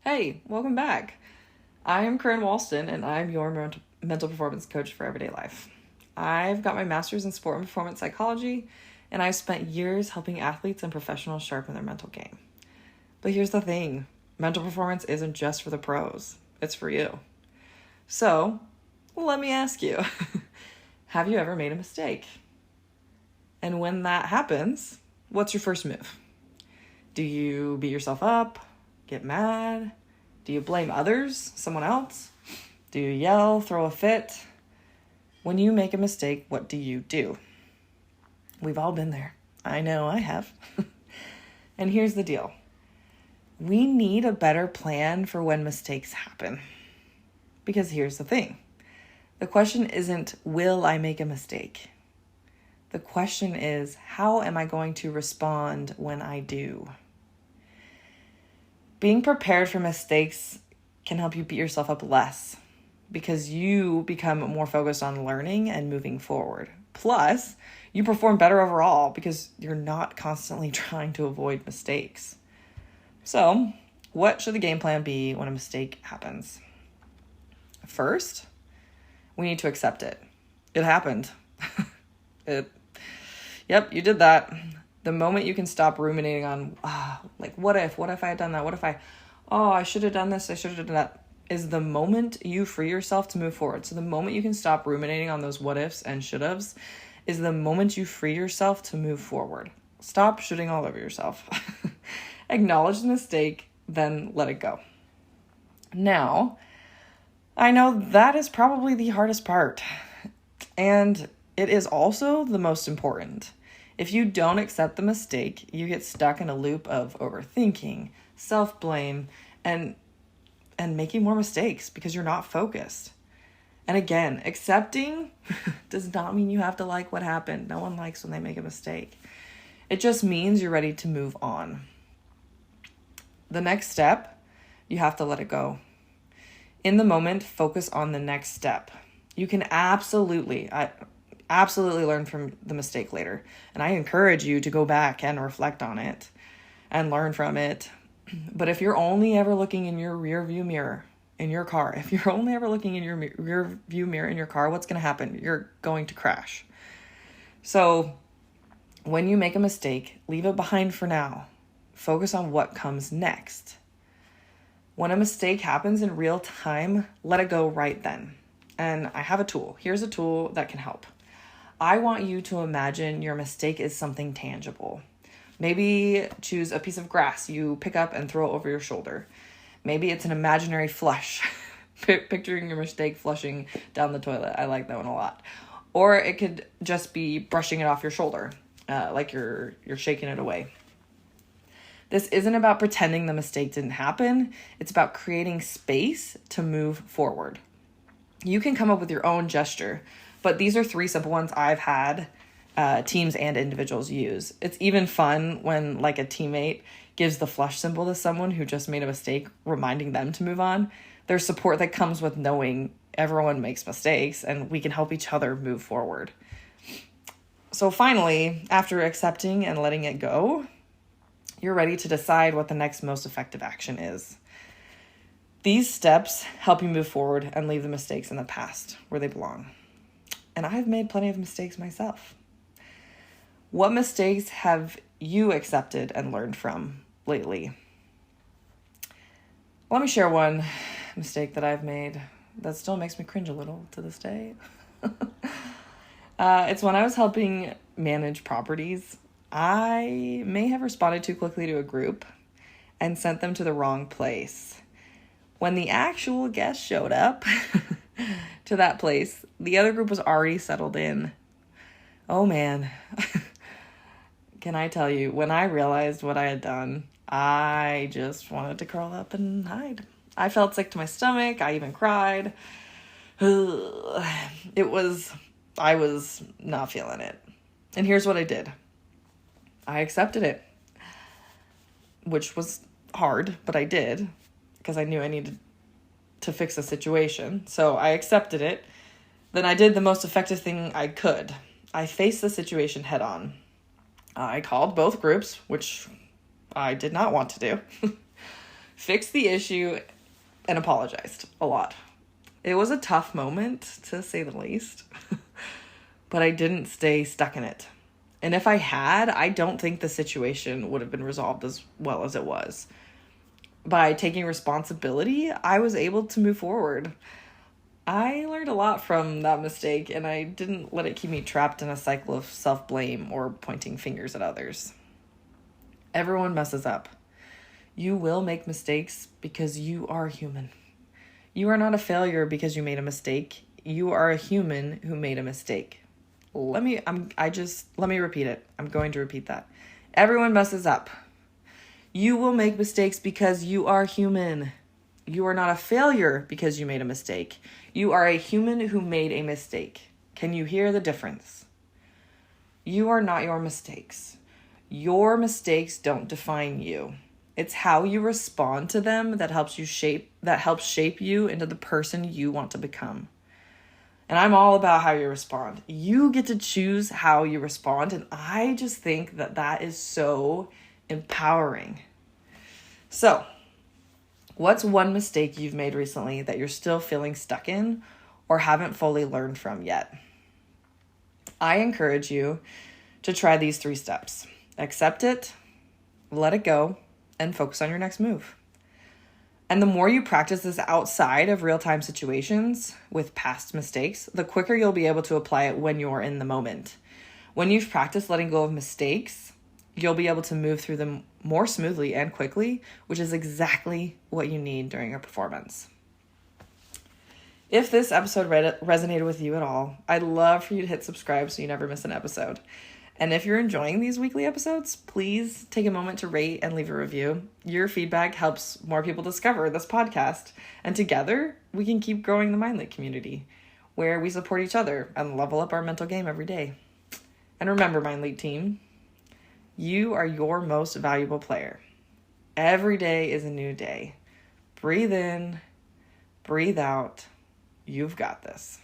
Hey, welcome back. I am Corinne Walston, and I'm your mental performance coach for everyday life. I've got my master's in sport and performance psychology, and I've spent years helping athletes and professionals sharpen their mental game. But here's the thing, mental performance isn't just for the pros, it's for you. So, let me ask you, have you ever made a mistake? And when that happens, what's your first move? Do you beat yourself up? Get mad? Do you blame others, someone else? Do you yell, throw a fit? When you make a mistake, what do you do? We've all been there. I know I have. And here's the deal. We need a better plan for when mistakes happen. Because here's the thing. The question isn't, will I make a mistake? The question is, how am I going to respond when I do? Being prepared for mistakes can help you beat yourself up less because you become more focused on learning and moving forward. Plus, you perform better overall because you're not constantly trying to avoid mistakes. So, what should the game plan be when a mistake happens? First, we need to accept it. It happened. Yep, you did that. The moment you can stop ruminating on, what if I had done that? I should have done this, I should have done that, is the moment you free yourself to move forward. So the moment you can stop ruminating on those what ifs and should haves is the moment you free yourself to move forward. Stop shitting all over yourself. Acknowledge the mistake, then let it go. Now, I know that is probably the hardest part, and it is also the most important. If you don't accept the mistake, you get stuck in a loop of overthinking, self-blame, and making more mistakes because you're not focused. And again, accepting does not mean you have to like what happened. No one likes when they make a mistake. It just means you're ready to move on. The next step, you have to let it go. In the moment, focus on the next step. You can absolutely learn from the mistake later. And I encourage you to go back and reflect on it and learn from it. But if you're only ever looking in your rear view mirror in your car, if you're only ever looking in your rear view mirror in your car, what's going to happen? You're going to crash. So when you make a mistake, leave it behind for now. Focus on what comes next. When a mistake happens in real time, let it go right then. And I have a tool. Here's a tool that can help. I want you to imagine your mistake is something tangible. Maybe choose a piece of grass you pick up and throw over your shoulder. Maybe it's an imaginary flush. Picturing your mistake flushing down the toilet. I like that one a lot. Or it could just be brushing it off your shoulder, like you're shaking it away. This isn't about pretending the mistake didn't happen. It's about creating space to move forward. You can come up with your own gesture, but these are 3 simple ones I've had teams and individuals use. It's even fun when like a teammate gives the flush symbol to someone who just made a mistake, reminding them to move on. There's support that comes with knowing everyone makes mistakes and we can help each other move forward. So finally, after accepting and letting it go, you're ready to decide what the next most effective action is. These steps help you move forward and leave the mistakes in the past where they belong. And I've made plenty of mistakes myself. What mistakes have you accepted and learned from lately? Let me share one mistake that I've made that still makes me cringe a little to this day. It's when I was helping manage properties. I may have responded too quickly to a group and sent them to the wrong place. When the actual guest showed up to that place, the other group was already settled in. Oh man. Can I tell you, when I realized what I had done, I just wanted to curl up and hide. I felt sick to my stomach. I even cried. I was not feeling it. And here's what I did. I accepted it, which was hard, but I did because I knew I needed to fix the situation. So I accepted it. Then I did the most effective thing I could. I faced the situation head on. I called both groups, which I did not want to do. fixed the issue and apologized a lot. It was a tough moment, to say the least, but I didn't stay stuck in it. And if I had, I don't think the situation would have been resolved as well as it was. By taking responsibility, I was able to move forward. I learned a lot from that mistake, and I didn't let it keep me trapped in a cycle of self-blame or pointing fingers at others. Everyone messes up. You will make mistakes because you are human. You are not a failure because you made a mistake. You are a human who made a mistake. Let me repeat it. I'm going to repeat that. Everyone messes up. You will make mistakes because you are human. You are not a failure because you made a mistake. You are a human who made a mistake. Can you hear the difference? You are not your mistakes. Your mistakes don't define you. It's how you respond to them that helps shape you into the person you want to become. And I'm all about how you respond. You get to choose how you respond, and I just think that that is so empowering. So, what's one mistake you've made recently that you're still feeling stuck in or haven't fully learned from yet? I encourage you to try these 3 steps. Accept it, let it go, and focus on your next move. And the more you practice this outside of real-time situations with past mistakes, the quicker you'll be able to apply it when you're in the moment. When you've practiced letting go of mistakes, you'll be able to move through them more smoothly and quickly, which is exactly what you need during a performance. If this episode resonated with you at all, I'd love for you to hit subscribe so you never miss an episode. And if you're enjoying these weekly episodes, please take a moment to rate and leave a review. Your feedback helps more people discover this podcast. And together, we can keep growing the MindLeap community, where we support each other and level up our mental game every day. And remember, MindLeap team, you are your most valuable player. Every day is a new day. Breathe in, breathe out. You've got this.